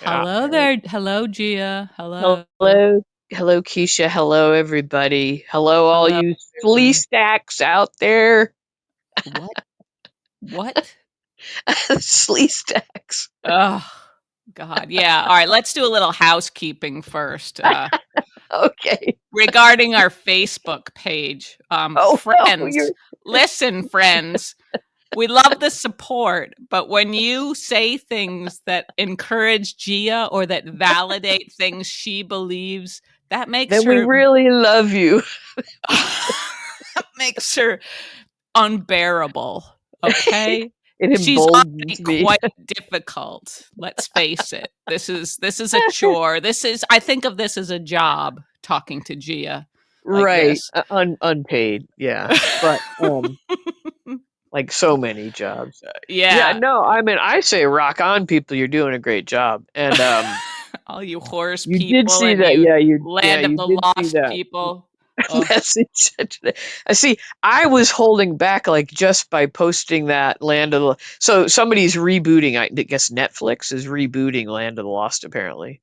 Hello there. Hello, Gia. Hello. Hello, hello, Keisha. Hello, everybody. Hello, all Hello, you flea everyone. stacks out there. What? What? Flea stacks. Oh, God. Yeah. All right. Let's do a little housekeeping first. Okay. Regarding our Facebook page, Oh no, friends, listen, friends, we love the support, but when you say things that encourage Gia or that validate things she believes, that makes then we her really love you. makes her unbearable, okay? It She's emboldens already me. quite difficult, let's face it. This is a chore. I think of this as a job, talking to Gia like Right, this. unpaid. Yeah, but like so many jobs. Yeah, Yeah, no, I mean, I say rock on, people. You're doing a great job, and all you horse you did people see and that. you Yeah, land of you the did see lost that. people. Oh, Message today. I see. I was holding back, like just by posting that Land of the. So somebody's rebooting. I guess Netflix is rebooting Land of the Lost, apparently.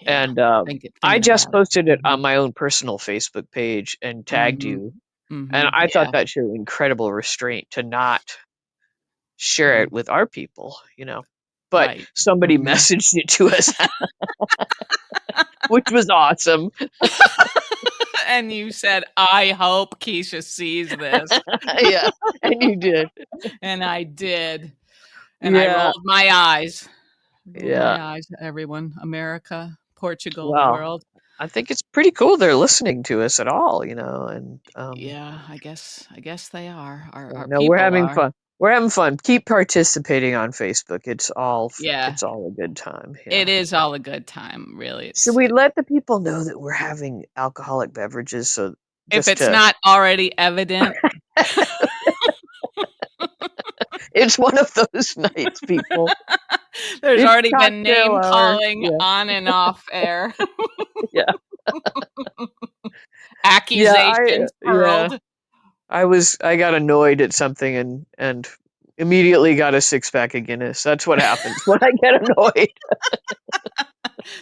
yeah, And I thinking just about it. posted it Mhm, on my own personal Facebook page and tagged mhm, you. And mhm, I thought yeah, that showed incredible restraint to not share mhm, it with our people. But right, somebody mhm. messaged it to us, which was awesome. And you said, "I hope Keisha sees this." Yeah, and you did. And I did. And I Yeah, rolled my eyes. Rolled yeah. my eyes, everyone. America, Portugal, the Well, world. I think it's pretty cool they're listening to us at all, and Yeah, I guess they are. Our no, we're people having are. fun. We're having fun. Keep participating on Facebook. Yeah. it's all a good time. It Yeah. is all a good time, really. Should It's we it, let the people know that we're having alcoholic beverages? So if just it's to, not already evident. it's one of those nights, people. There's It's already been cocktail name hour. calling Yeah, on and off air. yeah, yeah. Accusations hurled. I got annoyed at something and immediately got a six pack of Guinness. That's what happens when I get annoyed.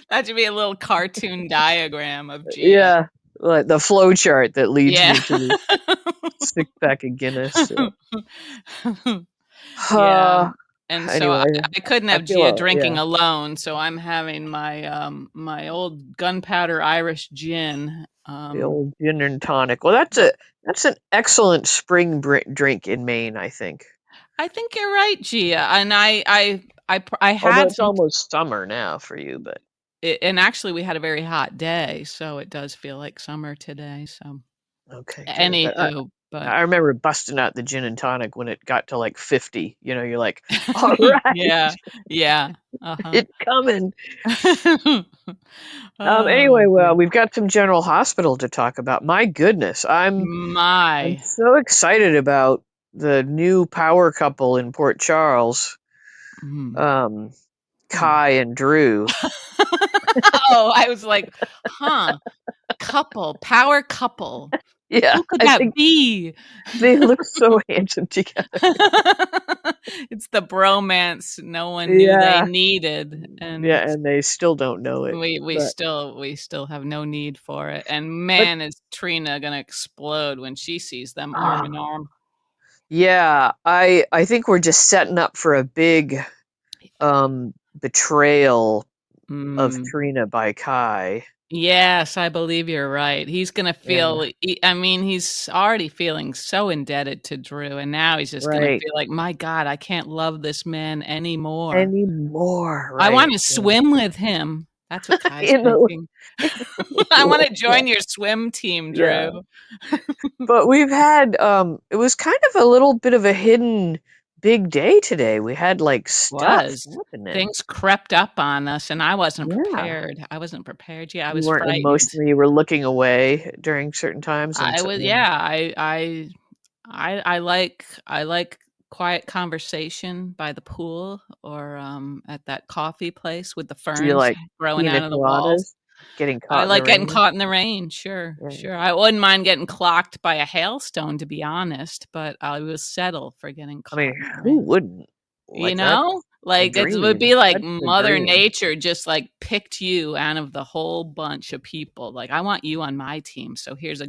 That should be a little cartoon diagram of Gia. Yeah, like the flow chart that leads Yeah. me to the six pack of Guinness. Yeah. Yeah, Uh, and so I anyway, I couldn't I have feel Gia drinking yeah, alone, so I'm having my old gunpowder Irish gin. the old gin and tonic. Well, that's an excellent spring drink in Maine, I think. I think you're right, Gia, and I Although had it's some, almost summer now for you, but and actually we had a very hot day, so it does feel like summer today, so okay, good. anywho, but I remember busting out the gin and tonic when it got to like 50. You're like, all right, yeah, yeah, uh-huh. it's coming. Oh, Anyway, well, dear. we've got some General Hospital to talk about. My goodness, I'm My. so excited about the new power couple in Port Charles, Mm, um, mm. Kai and Drew. Oh, I was like, "Huh, couple, power couple. Yeah, Who could I that think be?" they look so handsome together. It's the bromance no one knew they Yeah, needed, and yeah, and they still don't know it, we but still we still have no need for it, and but man, is Trina gonna explode when she sees them arm in ah, arm. yeah, I think we're just setting up for a big betrayal of Mm. Trina by Kai, Yes, I believe you're right. He's gonna and feel I mean, he's already feeling so indebted to Drew, and now he's just gonna right feel like, "My god, I can't love this man anymore. anymore, I right? wanna Yeah. swim with him." That's what Kai's In the thinking. in the "I pool, wanna yeah, join your swim team, yeah. Drew." But we've had it was kind of a little bit of a hidden big day today. We had like stuff Was. happening. Things crept up on us, and I wasn't Yeah. prepared. I wasn't prepared. Yeah, I You was weren't frightened. emotional. You were looking away during certain times, and I was yeah, I like quiet conversation by the pool or, at that coffee place with the do you ferns like growing pina out of the walls. coladas, getting I caught in the like getting rain? caught in the rain, sure, Yeah. sure. I wouldn't mind getting clocked by a hailstone, to be honest, but I will settle for getting I caught mean, in the who rain. wouldn't? You Like that know? A Like, it would dream. be like That's the Mother dream. Nature just, like, picked you out of the whole bunch of people. Like, "I want you on my team, so here's a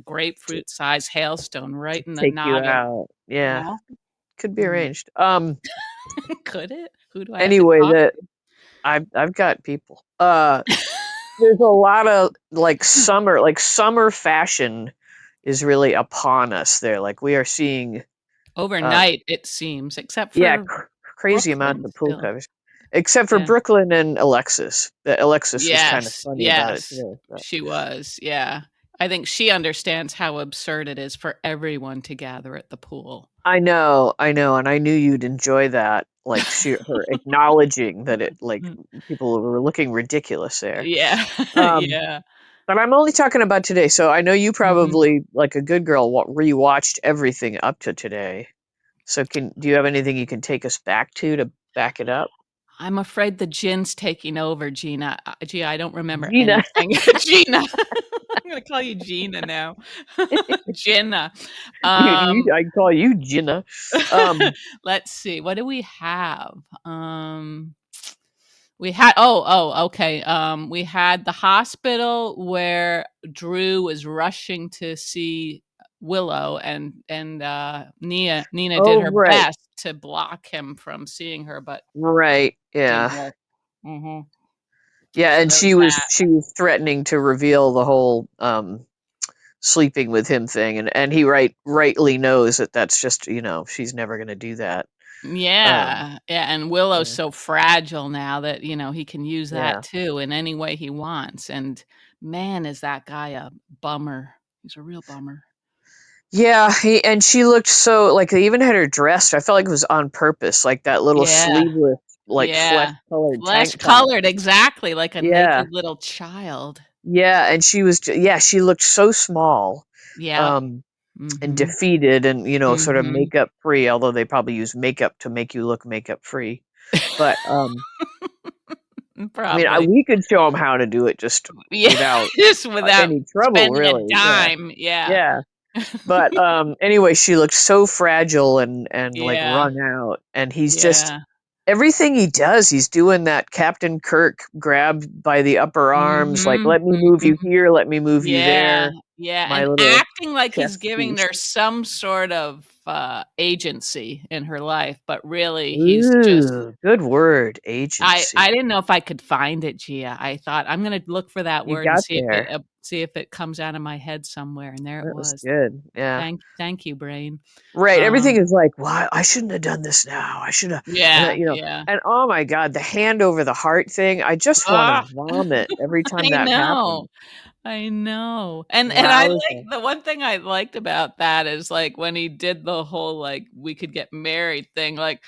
To, grapefruit-sized hailstone right to in the take you noggin." out. Yeah. Aw. Could be Mm. arranged. Could it? Who do I have to Anyway, talk that I've got people. There's a lot of to? like summer fashion is really upon us there. Like we are seeing uh Overnight, it seems, except yeah, for crazy amounts Brooklyn of pool still. covers. Except for Yeah. Brooklyn and Alexis. That Alexis was kind of Yes, funny about it yes, today. But she was, yeah. I think she understands how absurd it is for everyone to gather at the pool. I know, and I knew you'd enjoy that. Like her acknowledging that it like Mm, people were looking ridiculous there. yeah, Um, yeah, but I'm only talking about today, so I know you mhm. probably, like a good girl, rewatched everything up to today. So do you have anything you can take us back to back it up? I'm afraid the gin's taking over, Gina. Gee, I don't remember Gina, anything. Gina. I'm gonna call you Gina now. Gina. Um, I call you Gina. Um, let's see, what do we have? We had okay. We had the hospital where Drew was rushing to see Willow, and Nina did oh her right, best to block him from seeing her, but right, didn't yeah, work. Hmm. yeah, So and there was that. she was threatening to reveal the whole sleeping with him thing, and he rightly knows that that's just she's never gonna do that. Um, Yeah, yeah, and Willow's yeah, so fragile now that, he can use yeah. that too in any way he wants, and man, is that guy a bummer. He's a real bummer. Yeah, and she looked so like they even had her dressed. I felt like it was on purpose, like that little Yeah, sleeveless, like flesh yeah. colored Flesh tank top. colored, exactly, like a Yeah, naked little child. yeah, and yeah, she looked so small, Yep. um, and Mhm. defeated, and sort of Mhm. makeup free. Although they probably use makeup to make you look makeup free, but I mean, Probably. we could show them how to do it just Yeah, without just without any trouble, spending a really. Yeah, dime, yeah. yeah. But anyway, she looked so fragile and like Yeah, wrung out, and he's just yeah. everything he does, he's doing that Captain Kirk grab by the upper arms, like Mhm, let me move you mhm. here, let me move you Yeah, there, yeah, my and little acting like he's chess giving piece. her some sort of, agency in her life, but really he's just Ooh, good word, I agency. didn't know if I could find it, Gia. I thought, "I'm gonna look for that You word and got there. see if it comes out of my head somewhere," and there it That was was. good. Yeah. Thank you, brain. Right. Everything Um, is like, why I shouldn't have done this now. I should have, and yeah, yeah. and oh my God, the hand over the heart thing. I just want to Ah, vomit every time I that happens. know, I know, and I like Wowza. the one thing I liked about that is, like, when he did the whole, like, "We could get married" thing, like,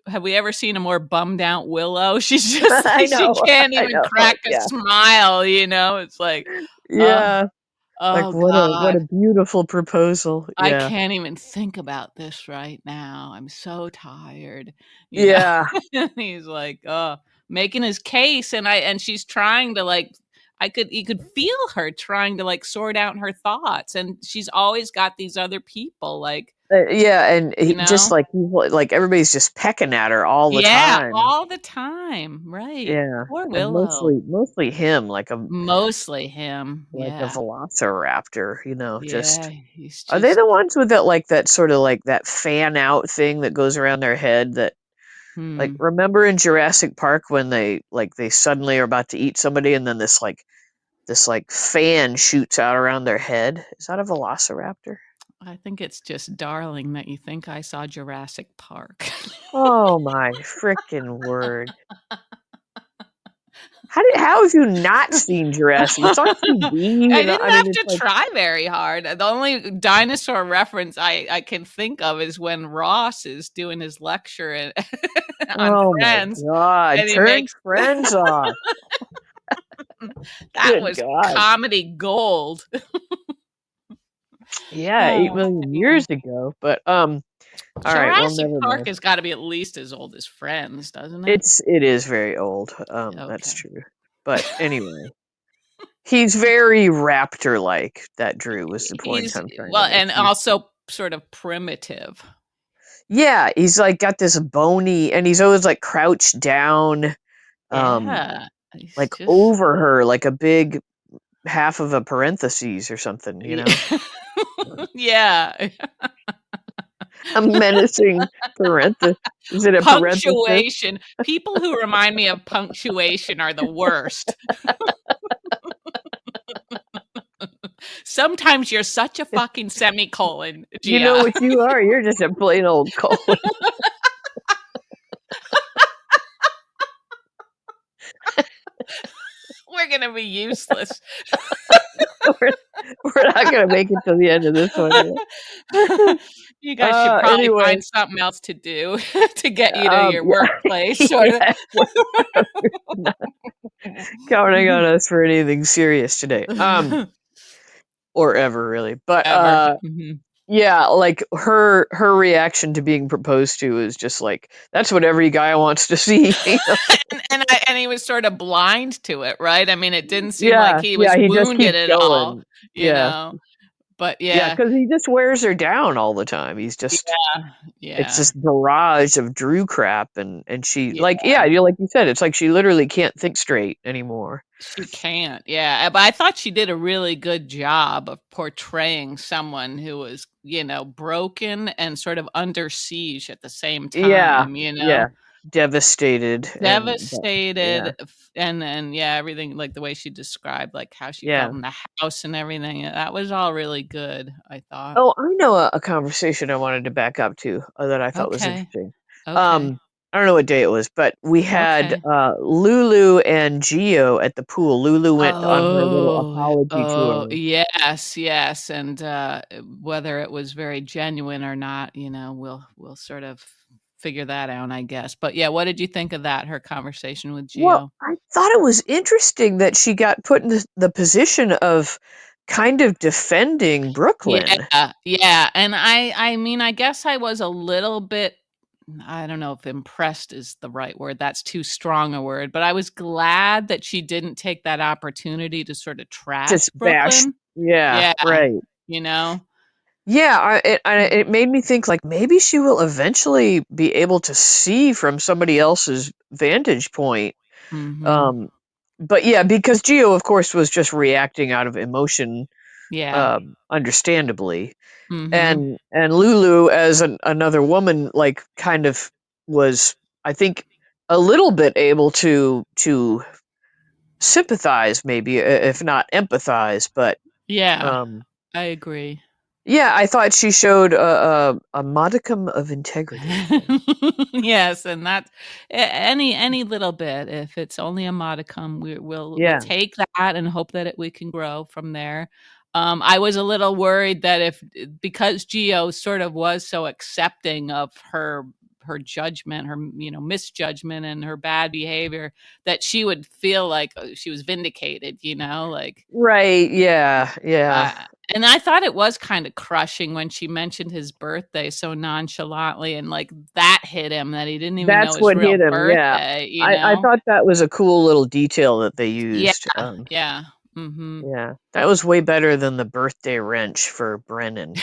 have we ever seen a more bummed out Willow? She's just I like she know. can't I even know. crack a Yeah. smile, It's like, "Oh, Yeah. Like oh what god. a beautiful proposal. I Yeah. can't even think about this right now. I'm so tired," you know? Yeah. And he's like, making his case, and she's trying to, like you could feel her trying to, like, sort out her thoughts, and she's always got these other people, like, Yeah, and you just know? like like everybody's just pecking at her all the Yeah, time. all the time, right. Yeah. Poor And Willow. mostly him, Mostly him, like a yeah. velociraptor, Yeah, just he's are they just the ones with that like that sort of like that fan out thing that goes around their head that like hmm. remember in Jurassic Park when they suddenly are about to eat somebody and then this like fan shoots out around their head? Is that a velociraptor? I think it's just darling that you think I saw Jurassic Park. Oh my freaking word. How have you not seen Jurassic? It's on TV, I I didn't mean, have it's to like, try very hard. The only dinosaur reference I can think of is when Ross is doing his lecture on oh my Friends, god, and he turn makes friends off. that Good was god. comedy gold. Yeah, 8 Oh, million yeah. years ago, but, alright, well, Jurassic never Park mind. has gotta be at least as old as Friends, doesn't it? It is very old, that's Okay. true. But anyway, he's very raptor-like, that Drew was the point He's I'm trying to well, make. and also sort of primitive. Yeah, he's like got this bony, and he's always like crouched down, um, Yeah. He's like just over her, like a big half of a parentheses or something, you know? yeah. A menacing parenthesis. Is it a parenthesis? Punctuation. People who remind me of punctuation are the worst. Sometimes you're such a fucking semicolon, You know Gia. what you are? You're just a plain old colon. We're gonna be useless. we're, we're not gonna make it to the end of this one yet. You guys should probably Anyway, find something else to do to get you to um, your yeah, workplace or yeah, we're not counting on us for anything serious today. Or ever really. But ever. Mhm. yeah, like her reaction to being proposed to is just like that's what every guy wants to see. You know? And he was sort of blind to it, right? I mean, it didn't seem like Yeah, he yeah, was he just wounded keeps at all, going. you Yeah, know? But yeah, yeah, because he just wears her down all the time. yeah, It's yeah, this barrage of Drew crap, and she yeah. like yeah, you like you said, it's like she literally can't think straight anymore. She can't, yeah, but I thought she did a really good job of portraying someone who was, broken and sort of under siege at the same Yeah, time, yeah, devastated and but, yeah, devastated, and then, yeah, everything, like, the way she described, like, how she felt yeah. in the house and everything, that was all really good, I thought. Oh, I know a conversation I wanted to back up to that I thought was Okay, interesting. okay, I don't know what day it was, but we had okay. Lulu and Geo at the pool. Lulu went on her little apology Oh, tour. yes, yes, and, whether it was very genuine or not, we'll sort of figure that out, I guess, but, yeah, what did you think of that, her conversation with Well, Gio? I thought it was interesting that she got put in the position of kind of defending Brooklyn. Yeah, yeah, and I mean, I guess I was a little bit I don't know if impressed is the right word, that's too strong a word, but I was glad that she didn't take that opportunity to sort of trash Just bash. Brooklyn. Yeah, Yeah, right. you know? Yeah, Mm, it made me think like maybe she will eventually be able to see from somebody else's vantage point. mhm. Um, but yeah, because Geo, of course, was just reacting out of emotion, Yeah. understandably, Mhm. and Lulu, as another woman, like kind of was, I think, a little bit able to sympathize, maybe if not empathize, but Yeah, um, I agree. yeah, I thought she showed a modicum of integrity. Yes, and that's any little bit, if it's only a modicum, we'll Yeah, take that and hope that we can grow from there. I was a little worried that if because Gio sort of was so accepting of her judgment, her misjudgment and her bad behavior, that she would feel like she was vindicated, like right. Yeah, yeah. and I thought it was kinda crushing when she mentioned his birthday so nonchalantly, and, like, that hit him that he didn't even know That's his what real hit him. Yeah, birthday, I thought that was a cool little detail that they Yeah, used. yeah, mhm. Yeah, that was way better than the birthday wrench for Brennan.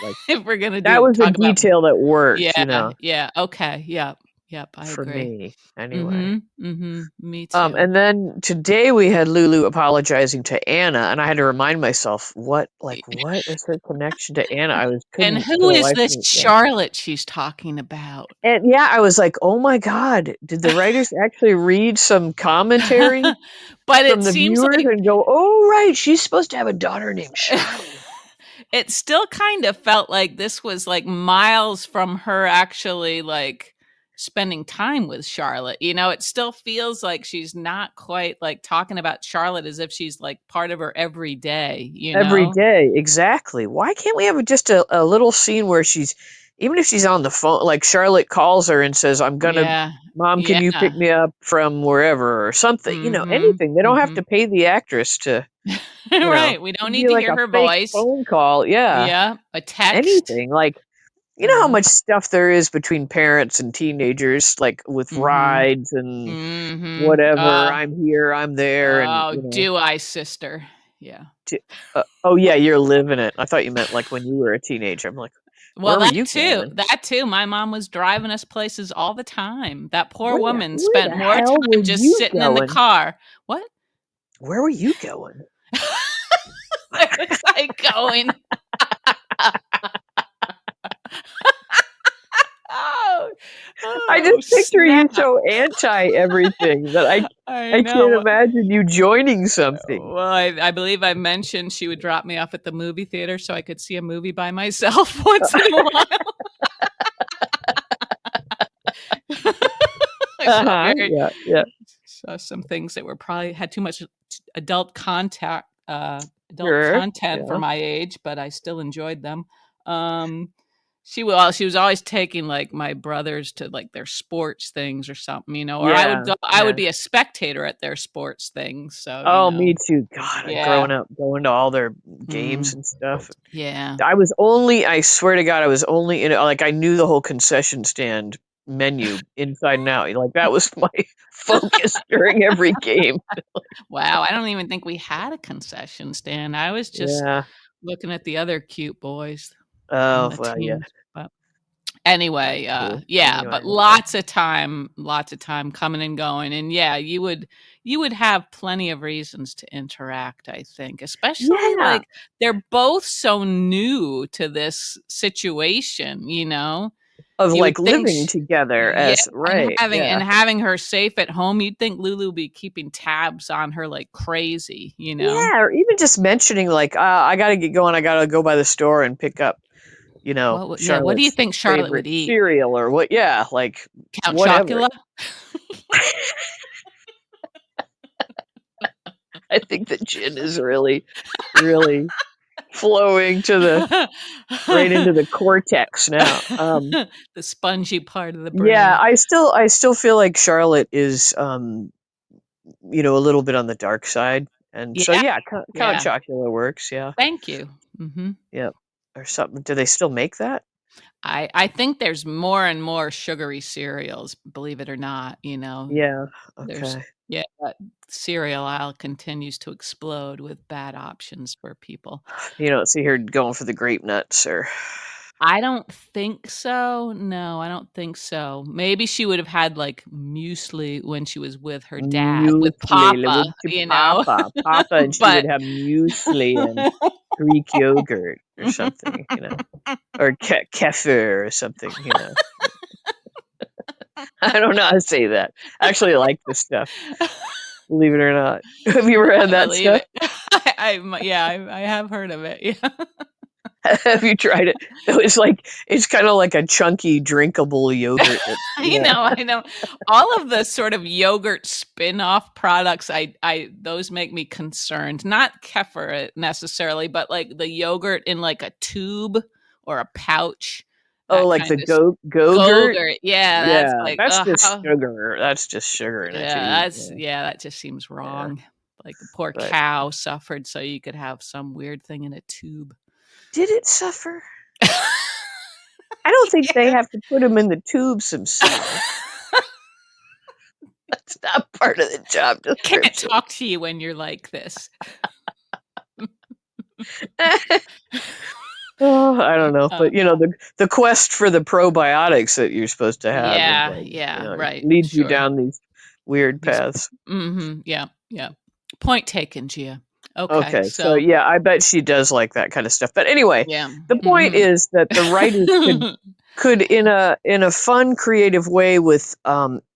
Like If we're gonna that was a talk about detail that worked. yeah, yeah, okay, yep, yep, I For agree. me anyway. Mhm, mhm, me too. And then today we had Lulu apologizing to Anna, and I had to remind myself what is her connection to Anna? I was And couldn't for who the is life this of me. Yeah. Charlotte she's talking about? And yeah, I was like, oh my god, did the writers actually read some commentary But from it the seems viewers like and go, oh right, she's supposed to have a daughter named Charlotte. it still kind of felt like this was like miles from her actually like spending time with Charlotte. It still feels like she's not quite like talking about Charlotte as if she's like part of her every day, you Every know? day, exactly. Why can't we have just a little scene where she's, even if she's on the phone, like Charlotte calls her and says, I'm gonna, Yeah. Mom, can you pick Yeah. me up from wherever or something? Mhm. Anything. They don't have to Mhm. pay the actress to, Right. We don't it'd need be to like hear a her fake voice. phone call. Yeah. Yeah. A text. Anything. Like, you know how Yeah. much stuff there is between parents and teenagers, like with Mhm. rides and Mhm. whatever. I'm here, I'm there, and, Oh, do I, sister. Yeah. t- oh yeah, you're living it. I thought you meant like when you were a teenager. I'm like, Where Well, were you going? that too. My mom was driving us places all the time. That poor woman Where spent the more hell were time just you sitting in the going? car. What? Where were you going? Where was I going? Oh, I oh, just picture you snap. so anti everything that I I can't know. imagine you joining something. Well, I believe I mentioned she would drop me off at the movie theater so I could see a movie by myself once in a while. I Yeah, yeah. saw some things that were probably had too much adult contact, adult Sure. content for Yeah. my age, but I still enjoyed them. Um, she was always taking like my brothers to like their sports things or something, or I would Yeah, go. I would yeah. be a spectator at their sports things. So Oh, me too. God, yeah, growing up, going to all their games mm, and stuff. yeah. I swear to God, I was only in it. Like, I knew the whole concession stand menu inside and out. Like, that was my focus during every game. Wow, I don't even think we had a concession stand. I was just Yeah. looking at the other cute boys on Oh, the well, yeah. teams, but anyway, That's true. yeah, Anyway, but okay. lots of time coming and going, and yeah, you would have plenty of reasons to interact, I think, especially Yeah. like they're both so new to this situation, Of, You would like, think living together yeah, as right, and yeah. having her safe at home, you'd think Lulu would be keeping tabs on her like crazy, you know? Yeah, or even just mentioning, like, I gotta get going, I gotta go by the store and pick up, What do you Charlotte's think Charlotte favorite would eat? cereal or what yeah, like, Count whatever. Chocula? I think the gin is really, really flowing to the right into the cortex now. The spongy part of the Yeah, brain. I still feel like Charlotte is, a little bit on the dark side, and so, Yeah, yeah, Count yeah. Chocula works, yeah, Thank you. Mhm. yep, or something. Do they still make that? I think there's more and more sugary cereals, believe it or not. Yeah, There's okay. yeah, that cereal aisle continues to explode with bad options for people. You don't see her going for the grape nuts or I don't think so. No, I don't think so. Maybe she would have had, like, muesli when she was with her dad, with muesli, Papa, with your papa, and she would but have muesli and Greek yogurt or something, or kefir or something. I don't know how to say that. I actually like this stuff, believe it or not. Have you ever had I that believe stuff? it. Yeah, I have heard of it, yeah. Have you tried it? It's kind of like a chunky, drinkable yogurt. I know. All of the sort of yogurt spin-off products, I those make me concerned. Not kefir necessarily, but like the yogurt in like a tube or a pouch, Oh, that like kind the of Go-Gurt? Go-Gurt. Yeah, that's Yeah, like, that's oh, just how sugar. That's just sugar in a tube. that just seems Yeah. wrong. Like a poor But cow suffered so you could have some weird thing in a tube. did it suffer? I don't think they Yeah. have to put them in the tubes themselves. That's not part of the job Can't description. talk to you when you're like this. Oh, I don't know, but Um, the quest for the probiotics that you're supposed to have is yeah, like, yeah, right, leads you sure. down these weird These paths. yeah, yeah. Point taken, Gia. Okay, Okay, so so yeah, I bet she does like that kind of stuff. But anyway, yeah. the point Mhm. is that the writers could in a fun, creative way with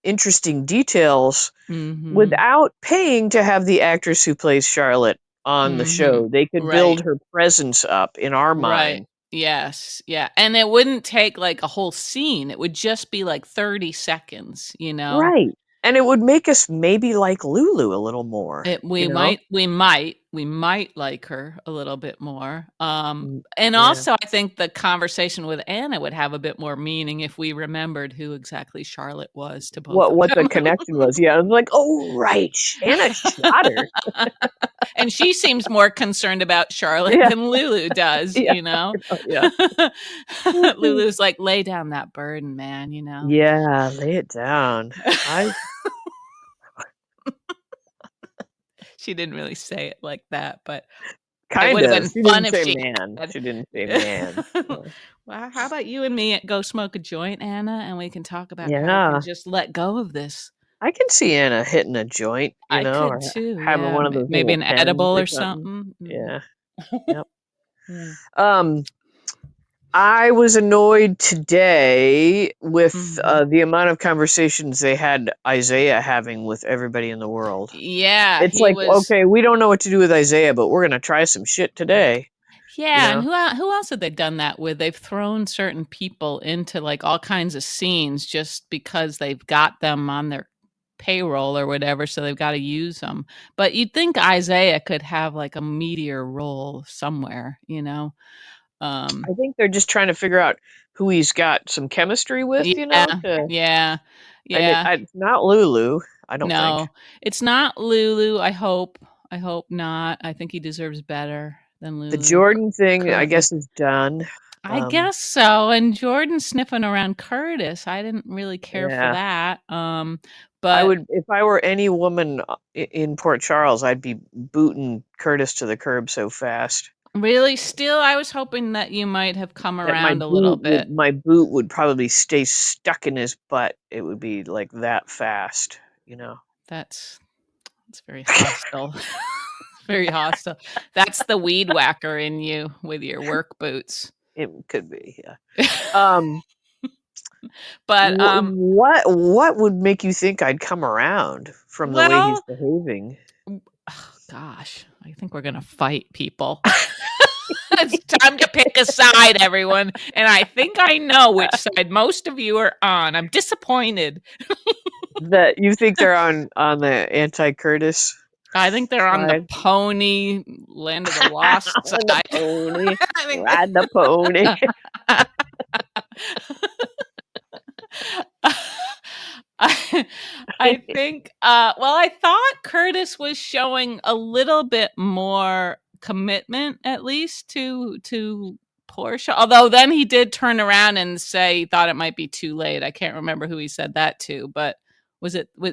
interesting details Mhm. without paying to have the actress who plays Charlotte on the Mhm. show. They could build Right. her presence up in our Right. mind. Yes. Yeah. And it wouldn't take like a whole scene. It would just be like 30 seconds. Right. And it would make us maybe like Lulu a little more, It you know? we might like her a little bit more. Mm, And yeah. also I think the conversation with Anna would have a bit more meaning if we remembered who exactly Charlotte was to both of What the them. connection was. Yeah, I was like, "Oh, right, Shanna shot her." And she seems more concerned about Charlotte Yeah, than Lulu does, yeah, you know? yeah. Lulu's like, "Lay down that burden, man." Yeah, lay it down. I She didn't really say it like that, but It Kind would have of. been She fun didn't if say she man. had. She didn't say man. Yeah. Well, how about you and me go smoke a joint, Anna, and we can talk about how we can Yeah. just let go of this. I can see Anna hitting a joint, I could or too, having yeah. one of those Maybe little an pens edible or or something. something. Yeah. Yep. Mm. Um, I was annoyed today with Mhm. the amount of conversations they had Isaiah having with everybody in the world. Yeah, It's he like, was. okay, we don't know what to do with Isaiah, but we're gonna try some shit today. You Yeah, and know, who else have they done that with? They've thrown certain people into like all kinds of scenes just because they've got them on their payroll or whatever, so they've got to use them. But you'd think Isaiah could have like a meteor role somewhere, you know? I Um, think they're just trying to figure out who he's got some chemistry with. yeah, yeah, yeah. It's not Lulu. I don't think No, it's not Lulu. I hope not. I think he deserves better than the Lulu Jordan thing, I currently. guess, is done. I guess so. And Jordan sniffing around Curtis. I didn't really care for Yeah, that. I But would if I were any woman in Port Charles, I'd be booting Curtis to the curb so fast really, still, I was hoping that you might have come that around a little bit. my boot would probably stay stuck in his butt. It would be like that fast, you know. That's it's very hostile. Very hostile. That's the weed whacker in you with your work boots. It could be, yeah. Um, But what would make you think I'd come around from the way he's well, behaving? oh, gosh, I think we're gonna fight people. It's time to pick a side, everyone. And I think I know which side most of you are on. I'm disappointed. That you think they're on the anti-Curtis I think they're on the side? pony land of the lost On the side. pony, I think ride the pony. I, I think well, I thought Curtis was showing a little bit more commitment at least to Portia. Although then he did turn around and say he thought it might be too late. I can't remember who he said that to, but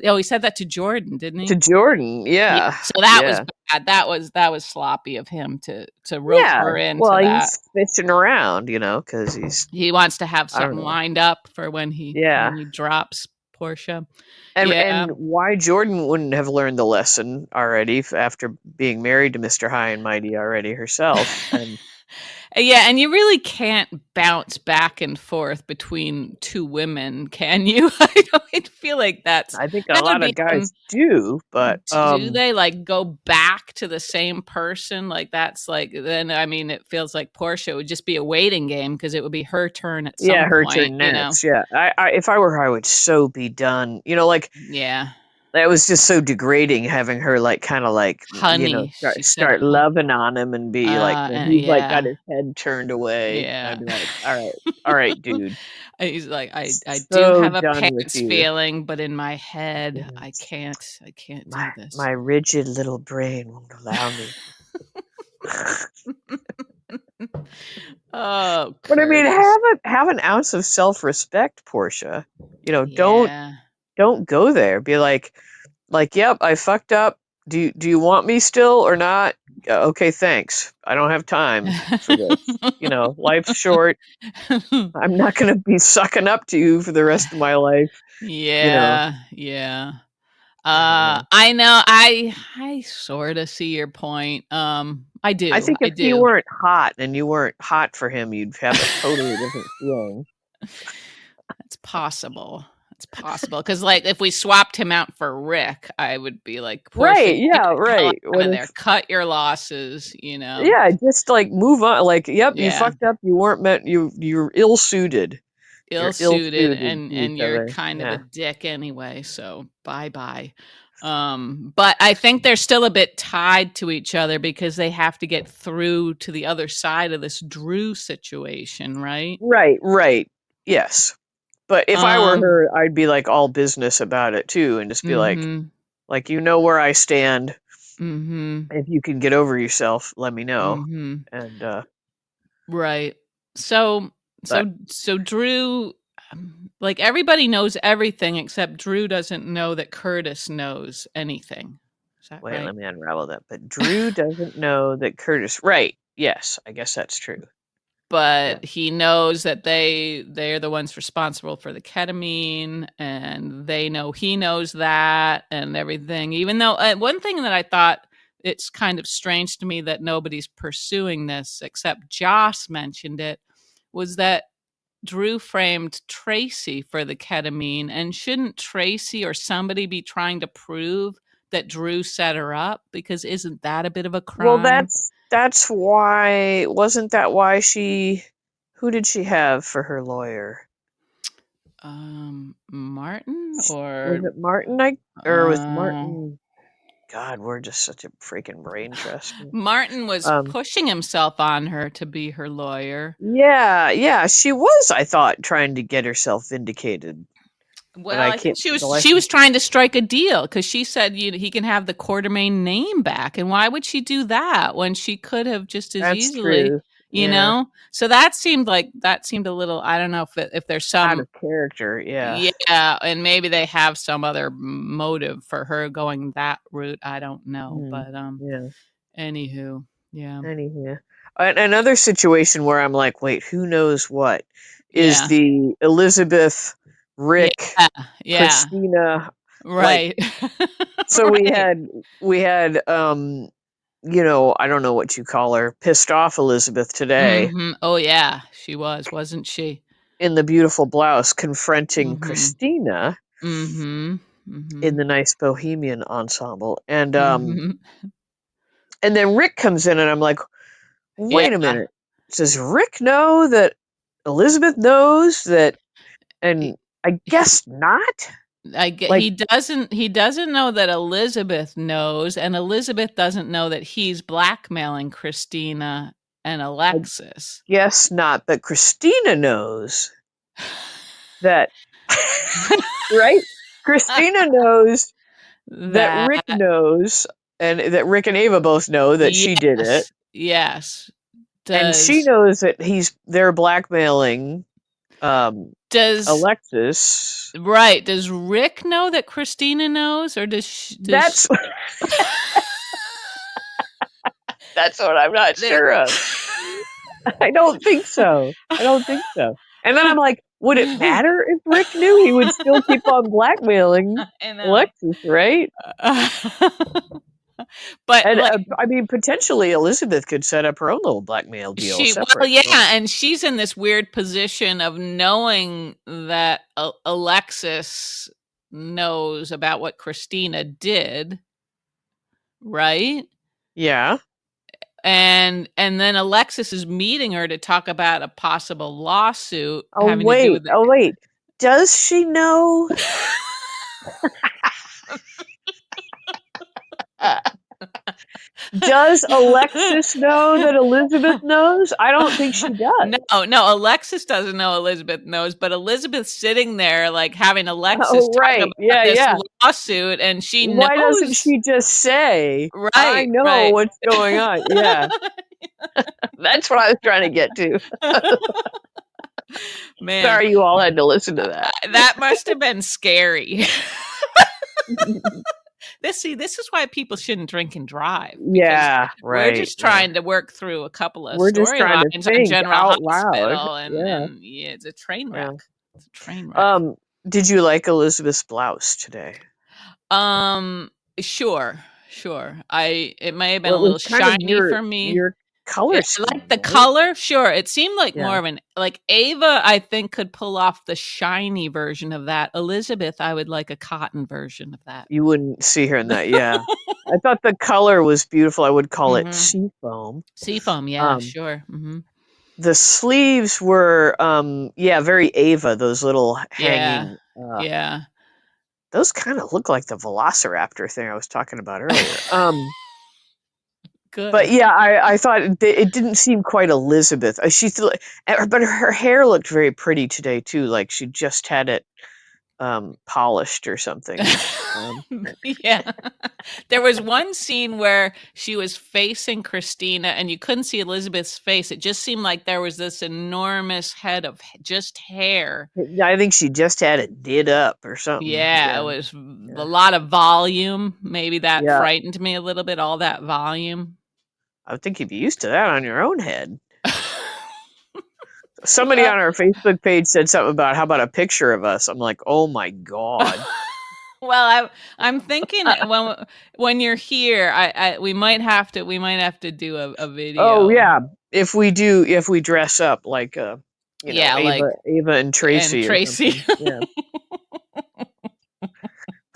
oh, he said that to Jordan, didn't To he? Jordan, Yeah. yeah, So that was yeah, bad. That was sloppy of him to rope yeah. her into Well, that. he's fishing around, because he's, He wants to have I don't something know. lined up for when Yeah, he drops Portia. and Yeah. why Jordan wouldn't have learned the lesson already after being married to Mr. High and Mighty already herself, and Yeah, and you really can't bounce back and forth between two women, can you? I feel like I think a that would lot be of guys do, but do they like go back to the same person? Like that's like then I mean it feels like Portia would just be a waiting game because it would be her turn at yeah, some her point, turn next. Yeah, if I were her, I would so be done. Like Yeah. that was just so degrading having her like kind of like Honey, she said start loving on him and be like when and he's like got yeah. his head turned away. Yeah. I'd be like, all right, dude, He's like, I do so have a done with pants you. feeling, but in my head, Yes. I can't do this. My rigid little brain won't allow me. Oh, But I mean, Curtis. have an ounce of self respect, Portia. Yeah. Don't go there. Be like, yep, I fucked up. Do you want me still or not? Okay, thanks. I don't have time for this. Life's short. I'm not going to be sucking up to you for the rest of my life. You know, Yeah, yeah. I don't know. I know. I sort of see your point. I I do. think I if he do. weren't hot and you weren't hot for him, you'd have a totally different feeling. It's possible. It's possible because, like, if we swapped him out for Rick, I would be like, Portia, Right? get Yeah. the hell Right. out What of if? there. Cut your losses. You know. Yeah, just like move on. Like, yep, you Yeah. fucked up. You weren't meant. You're ill suited. You're ill Ill-suited suited and to each you're other. kind of a Yeah. dick anyway, so bye-bye. But I think they're still a bit tied to each other because they have to get through to the other side of this Drew situation, right? Right. Right. Yes. But if I were Um, her, I'd be like all business about it too, and just be mhm, like where I stand. mhm, If you can get over yourself, let me know. mhm. And Right. So but so Drew like everybody knows everything except Drew doesn't know that Curtis knows anything. that Wait, right? let me unravel that. But Drew doesn't know that Curtis. Right. Yes, I guess that's true. Yeah. But he knows that they're the ones responsible for the ketamine, and they know he knows that and everything. Even though one thing that I thought, it's kind of strange to me that nobody's pursuing this except Joss mentioned it, was that Drew framed Tracy for the ketamine, and shouldn't Tracy or somebody be trying to prove that Drew set her up? Because isn't that a bit of a Well, crime? that's why. Wasn't that why she? Who did she have for her lawyer? Martin Was or it Martin? Or was uh, Martin? God, we're just such a freaking brain trust. Martin was Um. pushing himself on her to be her lawyer. Yeah, yeah, she was. I thought trying to get herself vindicated, but Well, I I think can't. she The was life. she was trying to strike a deal because she said he can have the Quartermain name back, and why would she do that when she could have just as That's easily, true. Yeah, So that seemed a little. I don't know if there's out some. of character. Yeah. Yeah, and maybe they have some other motive for her going that route. I don't know, Mm, but yeah. anywho, yeah, Anyhow, another situation where I'm like, wait, who knows what is yeah, the Elizabeth, Rick, yeah, yeah, Christina, like. right, So right. we had I don't know what you call her, pissed off Elizabeth today Oh yeah, she wasn't she? in the beautiful blouse confronting Mhm, Christina mhm, in mhm, the nice bohemian ensemble. mhm. And then Rick comes in and I'm like, Yeah, wait a minute. Does Rick know that Elizabeth knows that? he And I guess not. I get Like, he doesn't know that Elizabeth knows, and Elizabeth doesn't know that he's blackmailing Christina and I Alexis. guess not, but Christina knows that, right? Christina knows that Rick That knows, and that Rick and Ava both know that she did it. yes, yes. And she Does knows that they're blackmailing um, does Alexis. right, does Rick know that Christina knows, or does That's that's what I'm not they sure of. I don't think so. I don't think so. And then I'm like, would it matter if Rick knew? He would still keep on blackmailing I know. Alexis, right? But, And like, I mean, potentially Elizabeth could set up her own little blackmail deal well, separate yeah, from. and she's in this weird position of knowing that Alexis knows about what Christina did, right? Yeah. And then Alexis is meeting her to talk about a possible lawsuit Oh having to do wait. with Oh wait. Does she know? Does the Alexis know that Elizabeth knows? I don't think she No, does. no, Alexis doesn't know Elizabeth knows, but Elizabeth's sitting there, like, having Alexis Oh talk right. about Yeah, this yeah. lawsuit, and she Why doesn't knows. she just say, I Right, know right. what's going on? Yeah. That's what I was trying to get to. Man, Sorry you all had to listen to that. that must have been scary. This is why people shouldn't drink and drive, because Yeah, we're right, just yeah. trying to work through a couple of We're just trying to storylines on think General out loud. Hospital, and Yeah, yeah, it's a train yeah. wreck. It's a train wreck. Um, did you like Elizabeth's blouse today? Um, sure, sure. It may have been Well, a it was little kind of shiny for me. your color Yeah, I like scheme, the right? color, sure. It seemed like Yeah. more of an like Ava, I think, could pull off the shiny version of that. Elizabeth, I would like a cotton version of that. You wouldn't see her in that, yeah. I thought the color was beautiful. I would call it Mhm. seafoam. Seafoam, yeah, Um, sure. Mhm. the sleeves were, yeah, very Ava. Those little Yeah. hanging. Yeah. Those kind of look like the Velociraptor thing I was talking about earlier. But Good. yeah, I thought it didn't seem quite Elizabeth. But her hair looked very pretty today too. Like she just had it polished or something. Um, Yeah. There was one scene where she was facing Christina and you couldn't see Elizabeth's face. It just seemed like there was this enormous head of just hair. I think she just had it did up or something. Yeah, it Yeah, was a yeah, lot of volume. Maybe that yeah. frightened me a little bit, all that volume. I would think you'd be used to that on your own head. Somebody Well, on our Facebook page said something about how about a picture of us? I'm like, oh my god. I'm thinking when you're here, we might have to do a Oh video. yeah, if we dress up like Yeah, like Ava and and Tracy or Tracy. something. Yeah,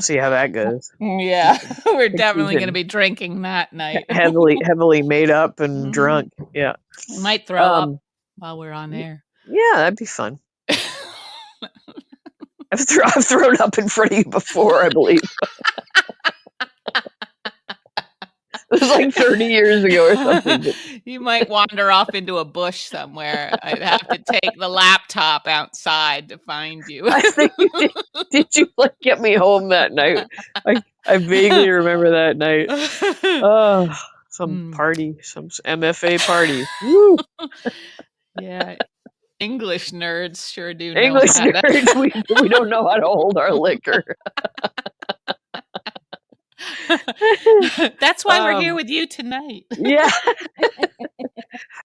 see how that goes. Yeah, we're Pictures definitely going to and be drinking that night. heavily made up and Mhm. drunk. Yeah. We might throw up Um. while we're on air. Yeah, that'd be fun. I've thrown up in front of you before, I believe. It was like 30 years ago or something. But You might wander off into a bush somewhere. I'd have to take the laptop outside to find you. I think you did. Did you like get me home that night? I vaguely remember that night. Oh, some Mm, party, some MFA party. Woo! yeah, English nerds sure do know English how to. nerds, we don't know how to hold our liquor. That's why we're here Um, with you tonight. yeah.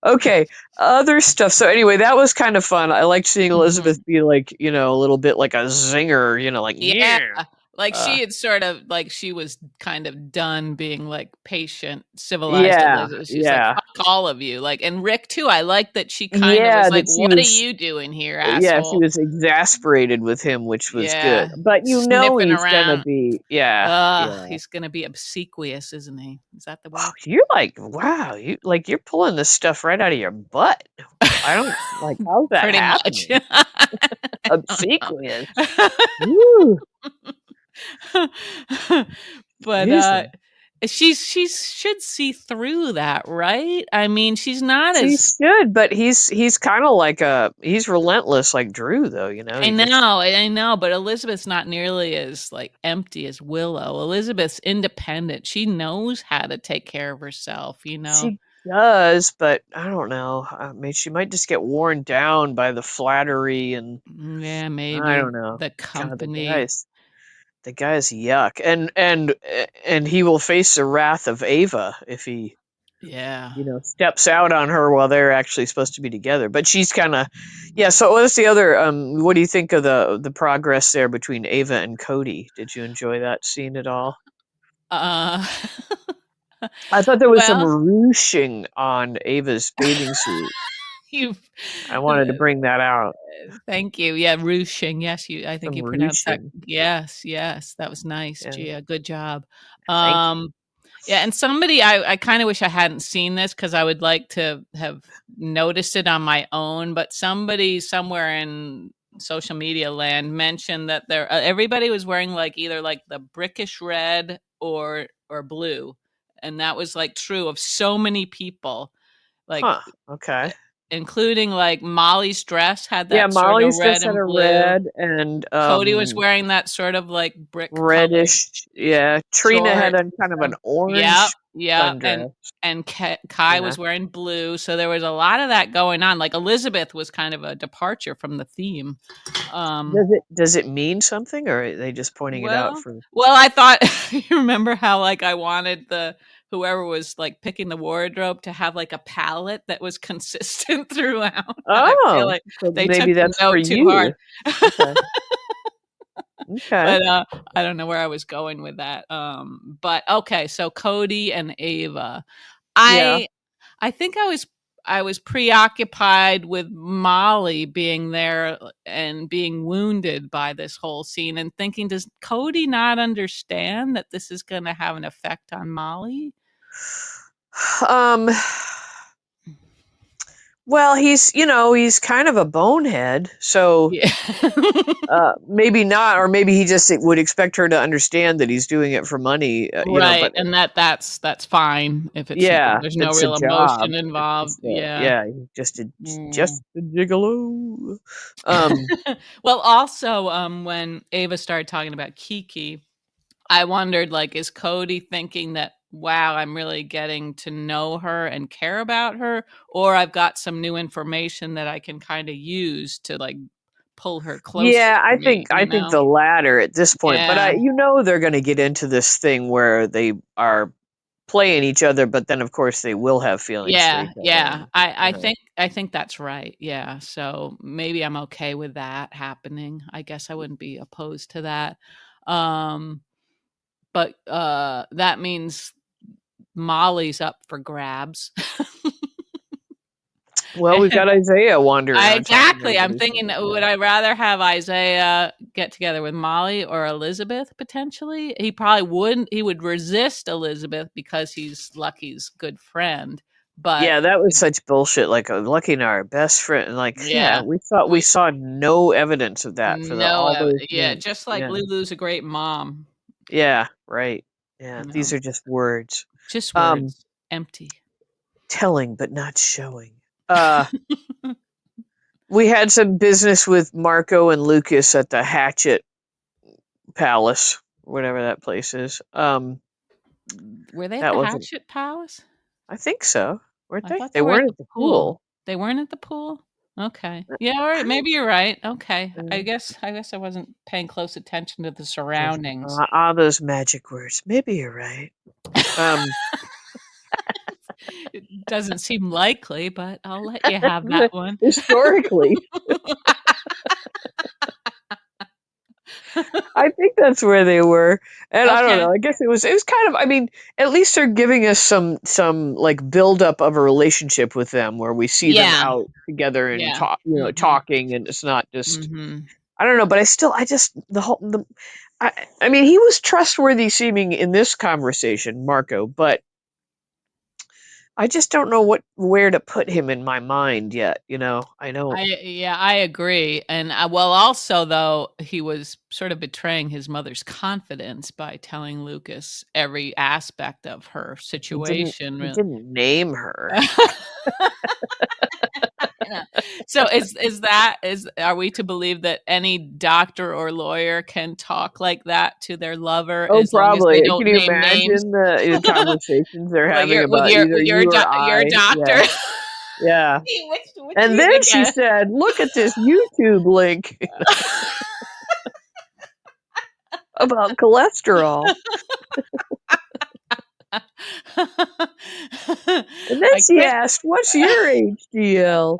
Okay. Other stuff. So anyway, that was kind of fun. I liked seeing Elizabeth Mhm. be like, a little bit like a zinger. Like Yeah, yeah. like Uh, she had sort of like she was kind of done being like patient, civilized yeah, Elizabeth. She's like, yeah, "Fuck all of you." Like, and Rick too. I like that she kind of was yeah. like, That she "What are was, you doing here, yeah, she asshole?" was exasperated with him, which was good. Yeah, But sniffing he's gonna around. be, yeah, Ugh, yeah. he's gonna be obsequious, isn't he? Is that the Oh, word? you're like, wow, you're pulling this stuff right out of your butt. I don't like how's that Pretty much. happening? Obsequious. Woo, But Jesus. she should see through that, right? I mean, she's not She as should, but he's kind of like he's relentless like Drew though. I He just know, I know, but Elizabeth's not nearly as like empty as Willow. Elizabeth's independent. She knows how to take care of herself, you know. she does, but I don't know. I mean, she might just get worn down by the flattery and Yeah, I maybe don't know. the God, company. the guy's yuck, and he will face the wrath of Ava if he Yeah. steps out on her while they're actually supposed to be together. But she's kind of, yeah. So what's the other? What do you think of the progress there between Ava and Cody? Did you enjoy that scene at all? Uh I thought there was some well, ruching on Ava's bathing suit. you've I wanted to bring that out. thank you. Yeah, ruching. Yes, I think Some you pronounced that. ruching. Yes, yes. That was nice, Yeah. Gia. Good job. Thank you. Um Yeah, and somebody I kind of wish I hadn't seen this because I would like to have noticed it on my own. But somebody somewhere in social media land mentioned that everybody was wearing like either like the brickish red or blue, and that was like true of so many people, like Huh. Okay. including like Molly's dress had Yeah, that sort of Molly's red just had and a blue. red and Cody was wearing that sort of like brick colored reddish. Yeah, Trina had short. on kind of an Yep, orange yep, sundress. and Kai Yeah. was wearing blue, so there was a lot of that going on. Like Elizabeth was kind of a departure from the theme. Um, Does it mean something, or are they just pointing it out well, for? well, I thought you remember how like I wanted the whoever was like picking the wardrobe to have like a palette that was consistent throughout. I feel Oh, like so they maybe took the that's for note too hard. you. Okay. Okay. But I don't know where I was going with that. But okay, so Cody and Ava. Yeah. I I think I was preoccupied with Molly being there and being wounded by this whole scene and thinking, does Cody not understand that this is going to have an effect on Molly? Um. Well, he's kind of a bonehead, so Yeah. maybe not, or maybe he just would expect her to understand that he's doing it for money, Right, but and that's fine if it's yeah, there's no it's a real job. emotion It's involved. just Yeah. yeah, he's just Mm. a gigolo. Um, Well, also, when Ava started talking about Kiki, I wondered, like, is Cody thinking that, wow, I'm really getting to know her and care about her, or I've got some new information that I can kind of use to like pull her closer yeah, to I me, think I you think know? the latter at this point, but Yeah. they're going to get into this thing where they are playing each other, but then of course they will have feelings for Yeah, each other. yeah. And, I think that's right. Yeah. So maybe I'm okay with that happening. I guess I wouldn't be opposed to that. Um, but that means Molly's up for grabs. well, we've got Isaiah wandering around talking to Exactly. I'm everybody. thinking, So, would yeah. I rather have Isaiah get together with Molly or Elizabeth potentially? He probably wouldn't. He would resist Elizabeth because he's Lucky's good friend. But Yeah, that was such bullshit. Like Lucky and our best friend, and like, yeah, yeah, we we saw no evidence of that for know. all those Yeah, months. just like Yeah, Lulu's a great mom. yeah, right. Yeah, You know, these are just words. just Um, words, empty. telling but not showing. Uh, we had some business with Marco and Lucas at the Hatchet Palace, whatever that place is. Were they at That the wasn't. Hatchet Palace? I think so. Weren't I they? thought They they were at weren't the at the pool. pool. They weren't at the pool? Okay. Yeah, all right, I don't. maybe you're right. Okay. I Uh, guess I guess I wasn't paying close attention to the those, surroundings. those magic words. Maybe you're right. Um, It doesn't seem likely, but I'll let you have that one. historically, I think that's where they were, and I don't Okay. know. I guess it was kind of. I mean, at least they're giving us some like buildup of a relationship with them, where we see them Yeah. out together and Yeah. Mhm. talking, and it's not just. Mhm. I don't know, but I just the whole the. I mean, he was trustworthy seeming in this conversation, Marco, but I just don't know where to put him in my mind yet. I don't. I agree. And well, also though, he was sort of betraying his mother's confidence by telling Lucas every aspect of her He didn't. situation. He didn't name her. Yeah. So is are we to believe that any doctor or lawyer can talk like that to their lover Oh, as long as they probably. Can don't you name names? imagine the conversations they're Like having your with about either your you or your I? doctor. Yeah, yeah. Which And you then think she said, "Look at this YouTube link about cholesterol." And then I she can't asked, "What's your HDL?"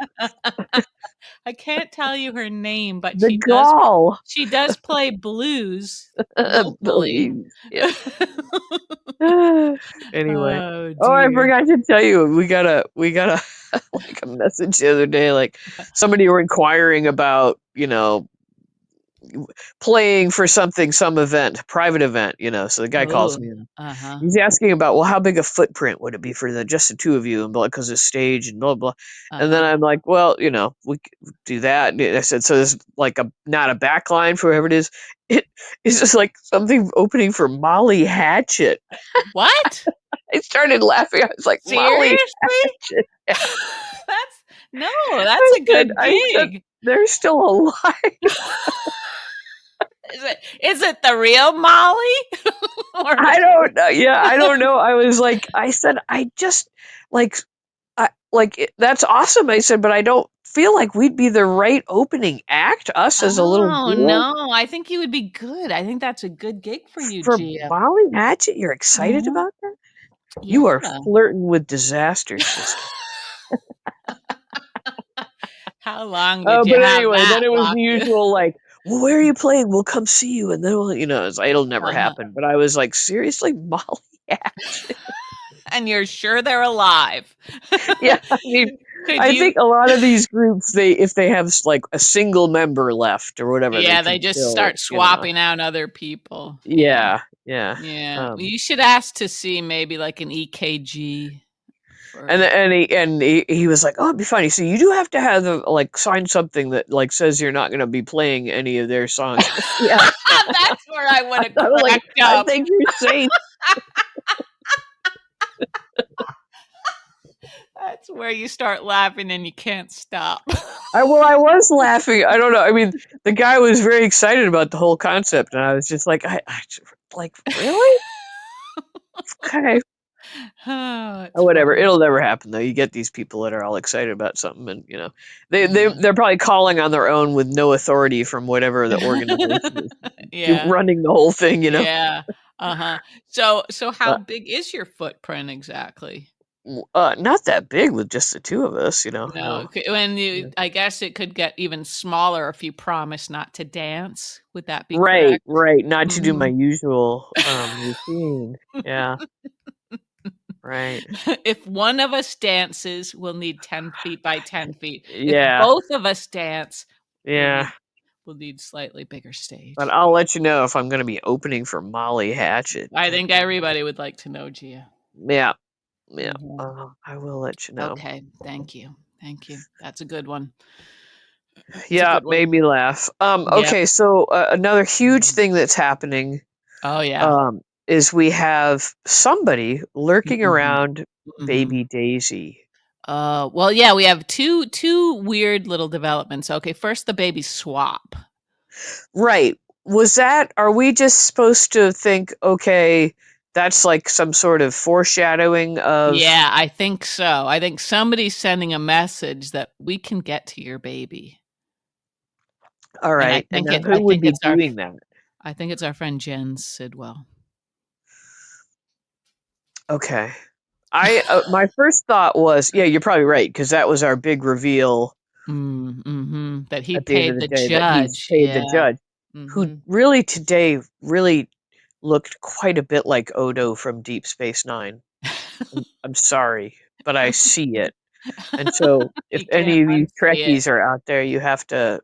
I can't tell you her name, but The gall. she does play blues locally. Please. Yeah. Anyway. Oh Oh, I dear. forgot to tell you, we got a like a message the other day, like somebody were inquiring about, playing for some event, private event. So the guy calls Oh, me and uh-huh, he's asking about, well, how big a footprint would it be for just the two of you, and because of stage and blah blah. And then uh-huh. I'm like, well, we could do that. And I said, so there's like a not a back line for whoever it is. It is just like something opening for Molly Hatchet. What? I started laughing. I was like, Molly Seriously? Hatchet. That's no, that's a good I said, gig. they're still alive. Is it the real Molly? Or I don't know. Yeah, I don't know. I said, I just like, that's awesome. I said, but I don't feel like we'd be the right opening act. Us as a little Oh, girl no, I think you would be good. I think that's a good gig for you, for Gia. Molly Hatchet. You're excited Mhm. about that? You Yeah. are flirting with disaster, sister. How long did you But have anyway, that then it was the locked in? usual like, well, where are you playing? We'll come see you, and then it'll never Uh-huh. happen. But I was like, seriously, Molly Hatchet. And you're sure they're alive. Yeah, I mean, Could I you think a lot of these groups, if they have like a single member left or whatever, they Yeah, they can just still, start swapping out other people. Yeah. yeah, yeah. Yeah. Um, You should ask to see maybe like an EKG And for he was like, "Oh, it'd be funny. So you do have to have like sign something that like says you're not going to be playing any of their songs." Yeah, that's where I would have I was like, cracked "I up. think you're safe." That's where you start laughing and you can't stop. I was laughing. I don't know. I mean, the guy was very excited about the whole concept, and I was just like, like really? Okay. Oh, Or it's whatever. funny. It'll never happen though. You get these people that are all excited about something, and Mm. they're probably calling on their own with no authority from whatever the organization is Yeah. running the whole thing. Yeah. Uh-huh. So how But big is your footprint exactly? not that big with just the two of us. No, No. when Yeah. you I guess it could get even smaller if you promise not to dance. Would that be Right, correct? right. Not to do my Mhm. usual routine. Yeah, right. If one of us dances, we'll need 10 feet by 10 feet. If Yeah, both of us dance, we'll yeah. need we'll need slightly bigger But stage. I'll let you know if I'm going to be opening for Molly Hatchet. I think everybody would like to know, Gia. Yeah, yeah. Mhm. I will let you know. Okay, thank you. Thank you. That's a good one. It's a Yeah, good made one. me laugh. Yep. Okay, so another huge Mhm. thing that's happening Oh, yeah. is we have somebody lurking Mhm. around Mhm. baby Daisy. Well, yeah, we have two weird little developments. Okay, first the baby swap. Right. Are we just supposed to think, okay, that's like some sort of foreshadowing of, Yeah, I think so. I think somebody's sending a message that we can get to your baby. all And I right, and think now it I who would think be it's our doing that? I think it's our friend Jen Sidwell. Okay. My first thought was, yeah, you're probably right, because that was our big reveal Mhm. That he at the end of paid the the day that he's judge. paid the Yeah. judge, who Mhm. really today really looked quite a bit like Odo from Deep Space Nine. I'm sorry, but I see it. And so if You any can't of you unsee it. Trekkies are out there, you have to,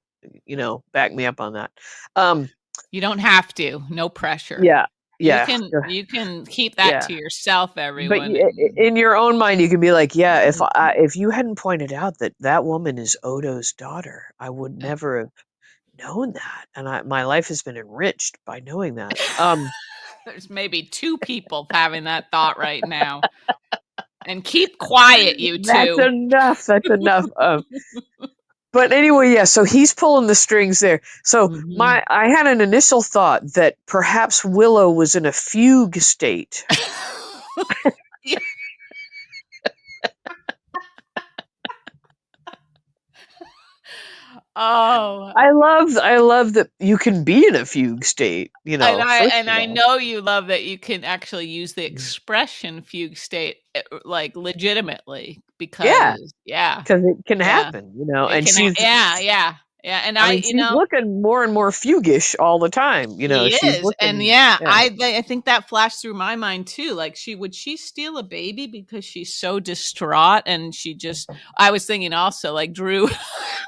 back me up on that. Um, You don't have to. No pressure. yeah, You yeah, can you can keep that yeah. to yourself, But everyone, and in your own mind, you can be like, yeah, Mhm. if you hadn't pointed out that that woman is Odo's daughter, I would never have known that, and my life has been enriched by knowing that. There's maybe 2 people having that thought right now. And keep quiet, you That's 2. enough. That's enough. But anyway, yeah. So he's pulling the strings there. So Mhm. I had an initial thought that perhaps Willow was in a fugue state. Yeah. Oh, I love that you can be in a fugue state. First and of I all, know you love that you can actually use the expression fugue state, like, legitimately yeah, because yeah, because it can yeah, happen. it And can yeah, yeah, yeah, and I mean, she's looking more and more fuguish all the time. She She's is, and looking, yeah, yeah, I think that flashed through my mind too. Like, she would she steal a baby because she's so distraught, and she just. I was thinking also, like Drew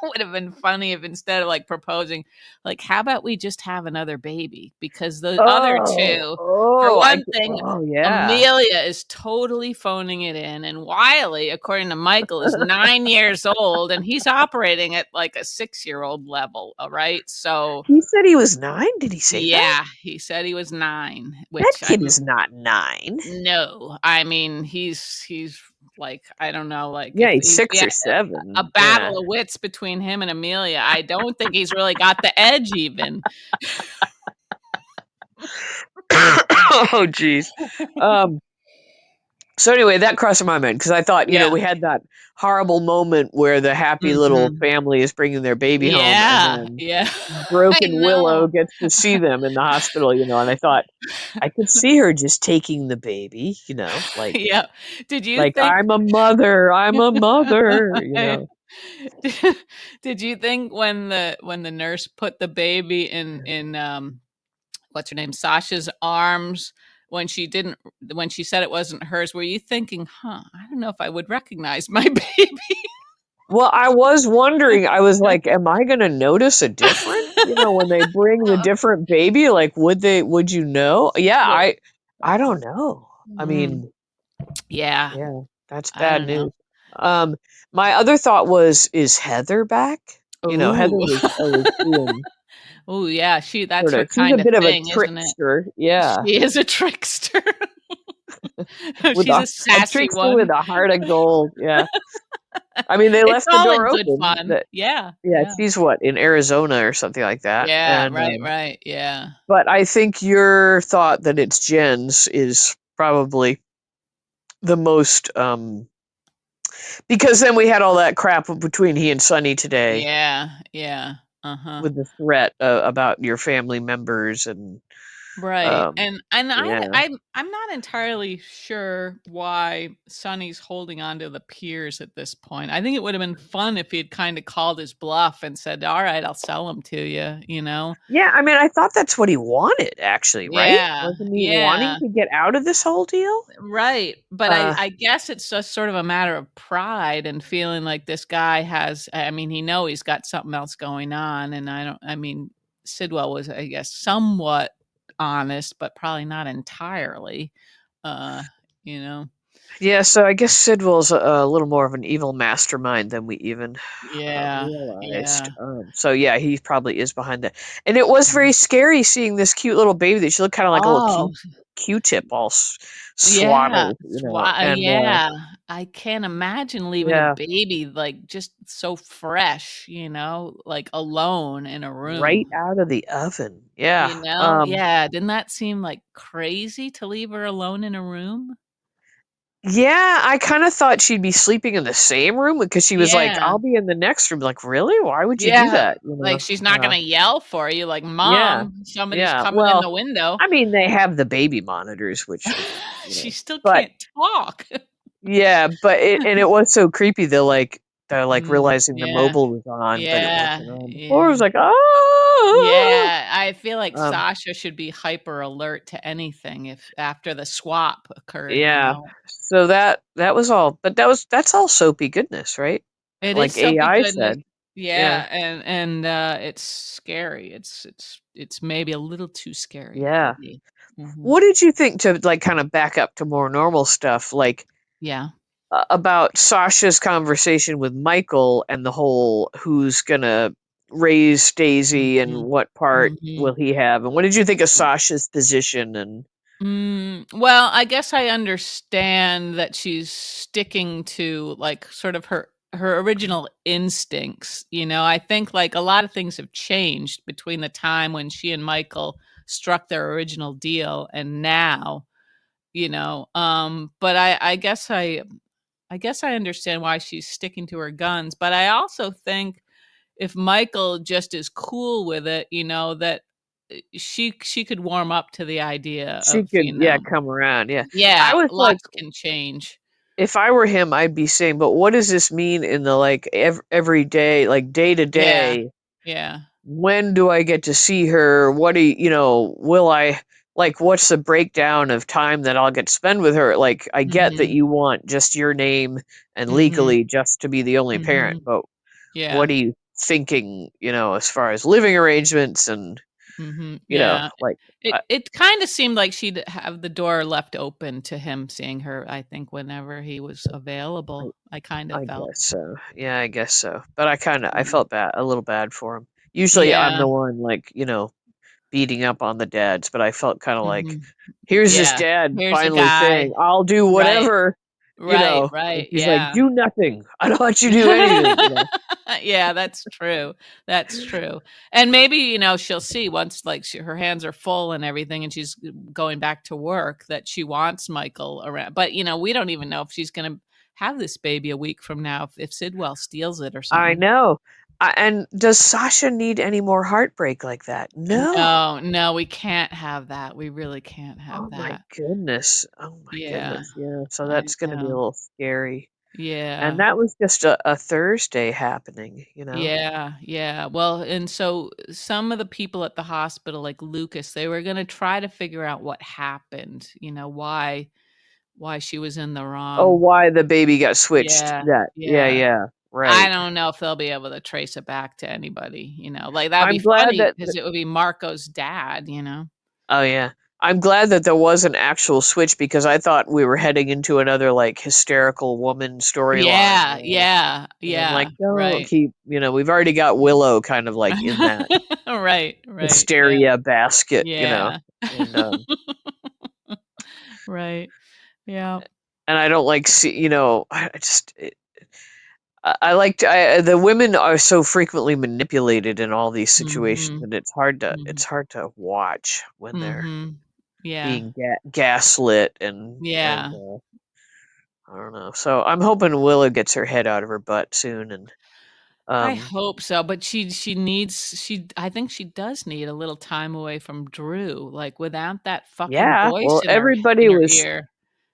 would have been funny if instead of like proposing, like, how about we just have another baby? Because the other two, for one thing, oh yeah. Amelia is totally phoning it in, and Wiley, according to Michael, is 9 years old, and he's operating at like a 6-year-old level. All right, so He said he was 9. Did he say that? yeah, he said he was 9, That which I kid mean is not 9. no, I mean, he's like, I don't know, like, Yeah, if he's he 6 yeah, or a 7. Yeah. battle of wits between him and Amelia. I don't think he's really got the edge even. Oh, jeez. Um, so anyway, that crossed my mind because I thought, Yeah. we had that horrible moment where the happy little Mhm. family is bringing their baby home, and Yeah, then yeah. I broken Willow know. gets to see them in the hospital, and I thought I could see her just taking the baby, Yeah. Did you like think I'm a mother. did you think when the nurse put the baby in what's her name, Sasha's arms when she said it wasn't hers, were you thinking, "Huh, I don't know if I would recognize my baby?" Well, I was wondering, I was like, am I gonna notice a difference? When they bring the different baby, like would you know? Yeah, Well, I don't know. I mm, mean, yeah. yeah. That's I bad don't know. news. Um, my other thought was, is Heather back? Heather Ooh. was being Ooh, yeah, that's sort her of, she's a kind of bit of a thing, isn't it? trickster. Yeah. She is a trickster. With She's a a sassy trickster with one. a heart of gold. Yeah. I mean, they It's left the all in door good open. fun. That Yeah, Yeah, yeah. she's what, in Arizona or something like that. Yeah, And right, right, yeah. but I think your thought that it's Jen's is probably the most because then we had all that crap between he and Sonny today Yeah, yeah. Uh-huh. with the threat about your family members and Right. um And yeah. I'm not entirely sure why Sonny's holding on to the peers at this point. I think it would have been fun if he had kind of called his bluff and said, "All right, I'll sell them to you," you know? Yeah, I mean, I thought that's what he wanted actually, right? Yeah. Wasn't he wanting Yeah. to get out of this whole deal? Right, but Uh I guess it's just sort of a matter of pride and feeling like this guy has I mean, he's got something else going on, and I mean, Sidwell was, I guess, somewhat honest, but probably not entirely, uh, you know? yeah, so I guess Sidwell's a little more of an evil mastermind than we even Yeah, realized. yeah. So yeah, he probably is behind that. And it was very Mhm. scary seeing this cute little baby that she looked kind of like a little Oh, Q-tip all yeah, swaddled, and yeah, I can't imagine leaving a yeah, baby, like, just so fresh, like, alone in a right room. out of the oven. Yeah. Yeah, didn't that seem, like, crazy to leave her alone in a room? Yeah, I kind of thought she'd be sleeping in the same room because she was like, Yeah, "I'll be in the next room." Like, really? Why would you do yeah, that? like, she's not gonna yell for you, like, Yeah, "Mom, somebody's yeah. coming in Well, the window." I mean, they have the baby monitors, which She still but can't talk. yeah, but it was so creepy. They're like realizing the Yeah, mobile was on, but it yeah, wasn't on before. It was yeah. like, oh. Yeah, I feel like Um, Sasha should be hyper alert to anything if after the swap occurred, you yeah. know? So that was all, but that's all soapy goodness, right? It is Like soapy AI goodness. said. Yeah, Yeah, and, it's scary. It's maybe a little too scary for yeah. me. Mhm. What did you think, to like kind of back up to more normal stuff, like Yeah. about Sasha's conversation with Michael and the whole who's gonna raise Daisy and Mhm. what part Mhm. will he have? And what did you think of Sasha's position? And Well, I guess I understand that she's sticking to, like, sort of her original instincts, I think, like, a lot of things have changed between the time when she and Michael struck their original deal and now, but I guess I understand why she's sticking to her guns, but I also think if Michael just is cool with it, that she could warm up to the idea she of, could, yeah, come around. Yeah, I yeah, was like, lots can change. if I were him, I'd be saying, but what does this mean in the like every day, like day to Yeah, day? yeah. When do I get to see her? What do will I like, what's the breakdown of time that I'll get to spend with her? Like, I get that Mhm, you want just your name and mhm, legally just to be the only parent, mhm. but what Yeah, are you thinking, as far as living arrangements and, mhm, yeah. like, It I, it kinda seemed like she'd have the door left open to him seeing her, I think, whenever he was I, available, I kind of I felt. guess so. Yeah, I guess so. But I Mm. felt a little bad for him. Usually I'm Yeah, the one, like, beating up on the dads, but I felt kind of like, mhm. here's this Yeah. dad Here's a finally guy. saying, I'll do Right, whatever, and right, she's like, yeah. do nothing. I don't want you to do anything. Yeah, that's true. That's true. And maybe, she'll see once, like, her hands are full and everything, and she's going back to work that she wants Michael around. But, we don't even know if she's gonna have this baby a week from now if Sidwell steals it or I something. know. And does Sasha need any more heartbreak like that? No. No, no, we can't have that. We really can't have Oh my that. goodness. Oh my Yeah, goodness. Yeah. So I that's going to be a know. little scary. And Yeah. that was just a Thursday happening. Yeah, yeah. Well, and so some of the people at the hospital, like Lucas, they were gonna try to figure out what happened, why she was in the Oh, wrong. why the baby got switched. Yeah, Yeah, yeah. yeah. I Right. don't know if they'll be able to trace it back to anybody, like that'd be I'm glad funny that because it would be Marco's dad. oh yeah. I'm glad that there was an actual switch because I thought we were heading into another like hysterical woman storyline. Yeah, yeah, And I'm like, yeah, don't right. keep, we've already got Willow kind of like in that Right, right, yeah, hysteria basket, yeah. and Right, yeah. and I don't like see, I just I like the women are so frequently manipulated in all these situations, Mhm, and it's mhm, hard to watch when they're mhm. Yeah, being gaslit and yeah. I don't know. So I'm hoping Willow gets her head out of her butt soon, and I um hope so, but she needs I think she does need a little time away from Drew, like, without that fucking yeah, voice well, everybody in her was ear.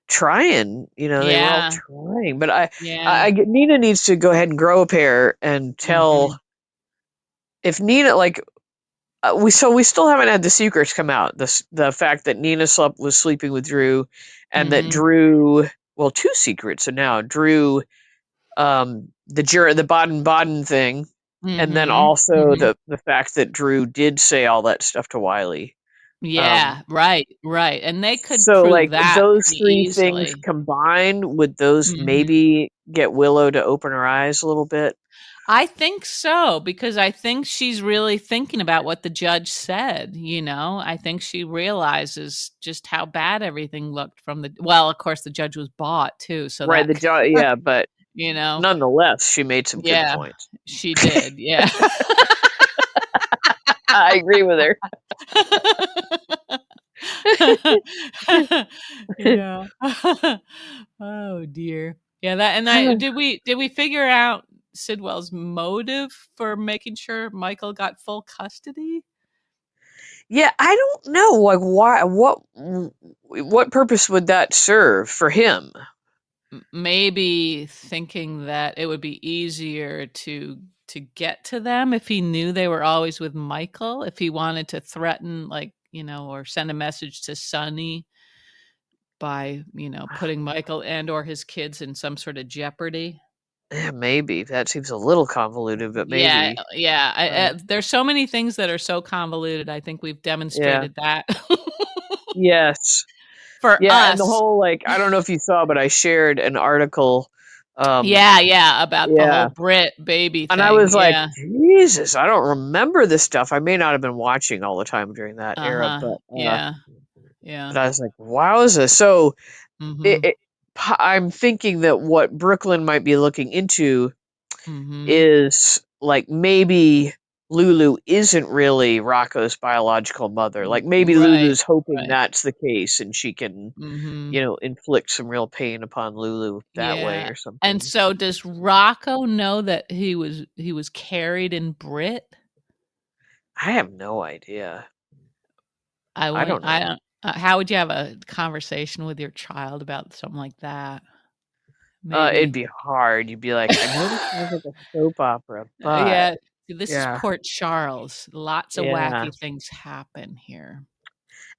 trying, they were all Yeah, trying, but I yeah. get Nina needs to go ahead and grow a pair and tell Mhm, if Nina like we still haven't had the secrets come out. The fact that Nina was sleeping with Drew, and that mhm, Drew, well, two secrets. So now Drew, the Baden Baden thing, and then mhm, also mhm. the fact that Drew did say all that stuff to Wiley. Um, Yeah, right, right, and they could so prove like that those pretty three things easily. combined, would those Mhm. maybe get Willow to open her eyes a little bit? I think so, because I think she's really thinking about what the judge said, you know? I think she realizes just how bad everything looked from well, of course, the judge was bought too, so Right, that the jaw, yeah, but you know? nonetheless, she made some good Yeah, points. she did, yeah. I agree with her. Yeah. Oh, dear. Yeah, that and I did we figure out Sidwell's motive for making sure Michael got full custody? Yeah, I don't know, like, why what purpose would that serve for him? Maybe thinking that it would be easier to get to them if he knew they were always with Michael, if he wanted to threaten, like, or send a message to Sonny by, putting Michael and or his kids in some sort of jeopardy. Yeah, maybe. That seems a little convoluted, but Yeah, maybe. yeah, Uh, there's so many things that are so convoluted, I think we've yeah. demonstrated that. Yes. For Yeah, and the us. whole, like, I don't know if you saw, but I shared an article, um, Yeah, yeah, about the whole yeah, Brit baby and I thing, was like, yeah. "Jesus, I don't remember this stuff." I may not have been watching all the time during that era, Uh-huh. Yeah, yeah. but I was like, "Wowza." So, it, Mhm, it I'm thinking that what Brooklyn might be looking into mhm. is like maybe Lulu isn't really Rocco's biological mother. Like maybe Right, Lulu's hoping right. that's the case and she can, Mhm. inflict some real pain upon Lulu that way Yeah, or and something. so does Rocco know that he was carried in Brit? I have no idea. I I want don't I know. don't how would you have a conversation with your child about something like that? It'd Maybe be hard. You'd be like, I know this sounds like a soap opera, but yeah, this is yeah, Port Charles. Lots of yeah. wacky things happen here.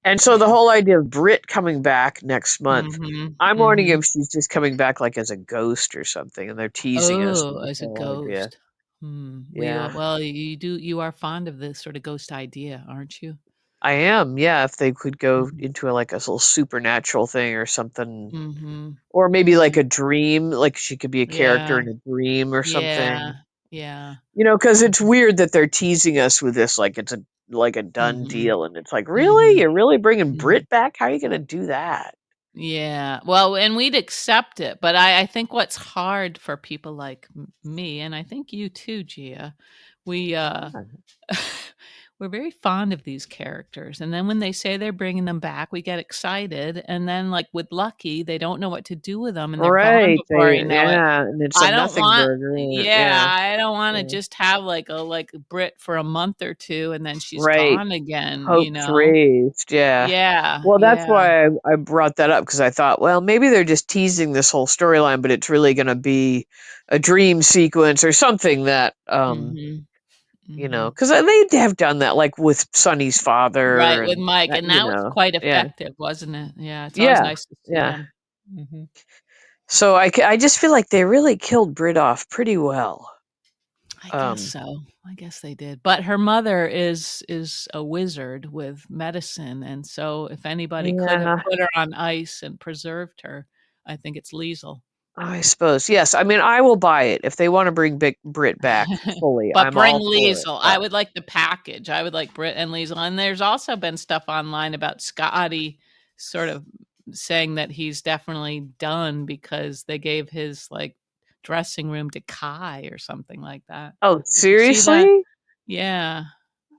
And so the whole idea of Brit coming back next month, Mhm, I'm wondering mhm. if she's just coming back like as a ghost or something, and they're teasing us with Oh, this as a whole idea. ghost. Hmm, Yeah, well, you are fond of this sort of ghost idea, aren't you? I am. Yeah, if they could go Mhm, into like a little supernatural thing or something, mhm, or maybe like mhm. a dream, like she could be a character Yeah, in a dream or yeah, something. yeah. Because it's weird that they're teasing us with this like it's a done Mhm, deal, and it's like, really, mhm, you're really bringing mhm. Brit back? How are you gonna do that? Yeah, well, and we'd accept it, but I think what's hard for people like me, and I think you too, Gia, we Yeah. we're very fond of these characters, and then when they say they're bringing them back, we get excited, and then like with Lucky, they don't know what to do with them, and they're gone Right. before you know it. And it's a I don't nothing want burger. yeah, Yeah. I don't wanna Yeah. just have like a Brit for a month or 2 and then she's Right. gone again, you Hopes know? raised. Yeah. Yeah, Well, that's yeah. why I brought that up because I thought, well, maybe they're just teasing this whole storyline, but it's really going to be a dream sequence or something that, Mhm, mhm. because they have done that, like with Sonny's father, Right, with and Mike, and that was quite yeah, effective, wasn't it? Yeah, it's always yeah, nice to see yeah. him. Mhm. So I just feel like they really killed Brit off pretty well. I guess Um, so. I guess they did. But her mother is a wizard with medicine, and so if anybody could have yeah, put her on ice and preserved her, I think it's Liesel. I suppose yes. I mean, I will buy it if they want to bring Big Brit back fully. But I'm bring all for it. Liesel. I would like the package. I would like Brit and Liesel. And there's also been stuff online about Scotty sort of saying that he's definitely done because they gave his like dressing room to Kai or something like that. Oh, Did you see that? seriously? Yeah.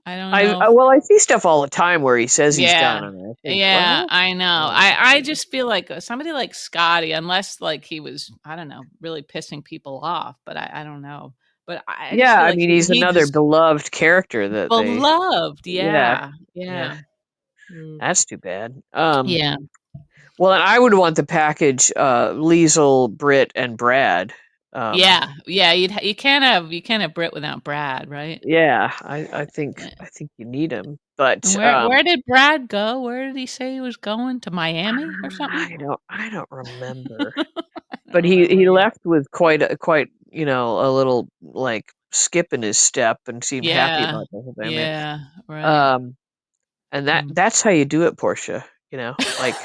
I don't know if Well, I see stuff all the time where he says he's yeah. done, and I think, Yeah, well, I know. uh, I just feel like somebody like Scotty, unless like he was, I don't know, really pissing people off, but I don't know. But I just yeah. feel I like mean, he's he another just beloved character that they, beloved. yeah, Yeah. yeah. Yeah. Mm. That's too bad. Yeah. Well, and I would want the package, Liesel, Brit, and Brad. Um, Yeah. Yeah, you can't have Brit without Brad, right? yeah, Yeah. I think you need him, And but where did Brad go? Where did he say he was going? To Miami or something? I don't remember. I But don't remember he either. left with quite a little like skip in his step and seemed happy Yeah. about the whole thing. I mean, Yeah. Right. um, and Hmm. that's how you do it, Portia. Like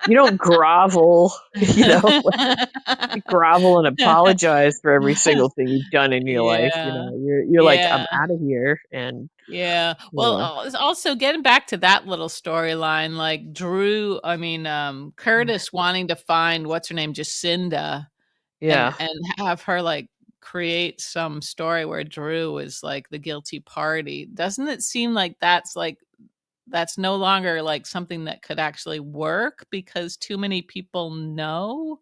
you don't grovel, you know, like, grovel and apologize for every single thing you've done in your life. Yeah. You're like, Yeah. I'm out of here, and Yeah. you Well, know, also getting back to that little storyline, like Curtis wanting to find what's her name, Jacinda, yeah, and have her like create some story where Drew is like the guilty party. Doesn't it seem like that's no longer like something that could actually work because too many people know?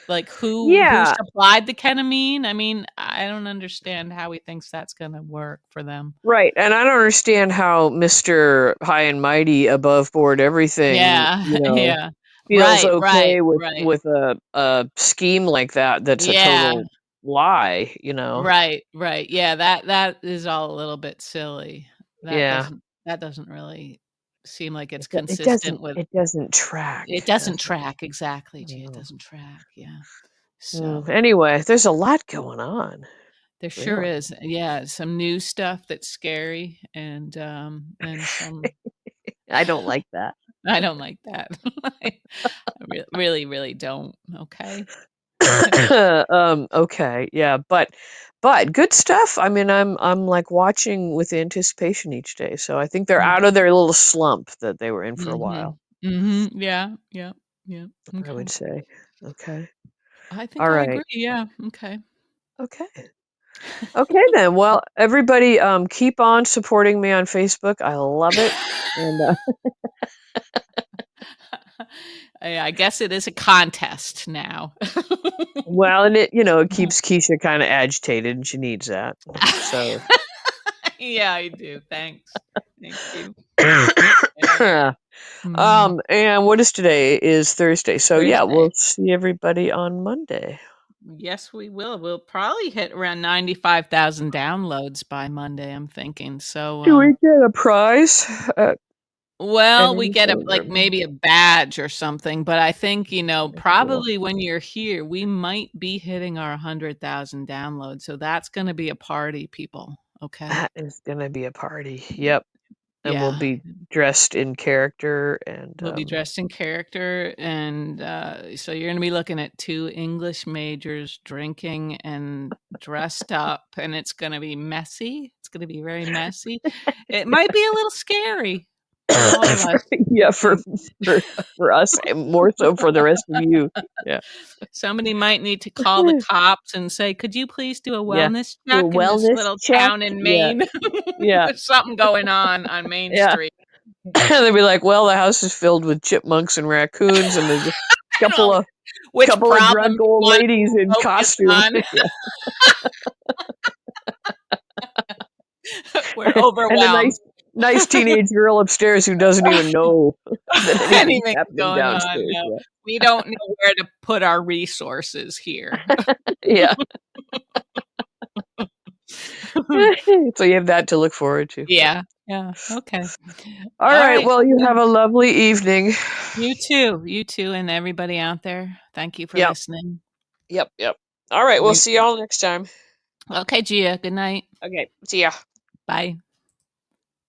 Like, who yeah. supplied the ketamine? I mean, I don't understand how he thinks that's gonna work for them. Right, and I don't understand how Mr. High and Mighty above board everything, Yeah, yeah. feels Right, okay with right. a scheme like that that's a Yeah, total lie. right. Yeah, that is all a little bit silly. That Yeah. doesn't that doesn't really seem like it's It consistent doesn't with it track, doesn't does it? track exactly, Gee, it No. doesn't track, yeah. So Anyway, there's a lot going on, there sure really. is. Yeah, some new stuff that's scary and some I don't like that. I don't like that. I really, really don't, okay? Okay, yeah, but good stuff. I mean, I'm like watching with anticipation each day. So I think they're out of their little slump that they were in for a while, Mhm. Mhm. Yeah, yeah, yeah. I Okay. would say. Okay. I think All I right. agree, yeah, okay. Okay. Okay then. Well, everybody keep on supporting me on Facebook. I love it. And I guess it is a contest now. well, and it keeps Keisha kind of agitated and she needs that. So Yeah, I do, thanks. Thank you. Yeah. Mhm. and what is today? Is Thursday. So yeah, Thursday. we'll see everybody on Monday. Yes, we will. We'll probably hit around 95,000 downloads by Monday, I'm thinking, so, Do we get a prize at well, we get a anything like, or maybe a badge or something, but I think, that's cool. probably when you're here, we might be hitting our 100,000 downloads, so that's gonna be a party, people, okay? That is gonna be a party. Yep. And we'll Yeah. be dressed in character and We'll be dressed in character, and, so you're gonna be looking at 2 English majors drinking and dressed up, and it's gonna be messy. It's gonna be very messy. It might be a little scary for all of us. yeah, Mm. for for us and more so for the rest of you. Yeah. Somebody might need to call the cops and say, "Could you please do a Yeah. wellness Do a check in this wellness little check. town in Yeah. Maine? Yeah. There's something going on Main Yeah. Street." And they'd be like, "Well, the house is filled with chipmunks and raccoons, and there's a I don't couple know of which drunk problem you old wanna ladies in focus costume." on. Yeah. We're And a overwhelmed. nice teenage girl upstairs who doesn't even know that anything's Anything's happening going on, downstairs. no. Yeah. We don't know where to put our resources here. Yeah. So you have that to look forward to. Yep. Yeah, yeah, okay. All right. Alright, Well, you yeah. have a lovely evening. You too, and everybody out there, thank you for Yep. listening. Yep. Yep. All right. We'll We see y'all next time. Okay, Gia. Good night. Okay, see ya. Bye.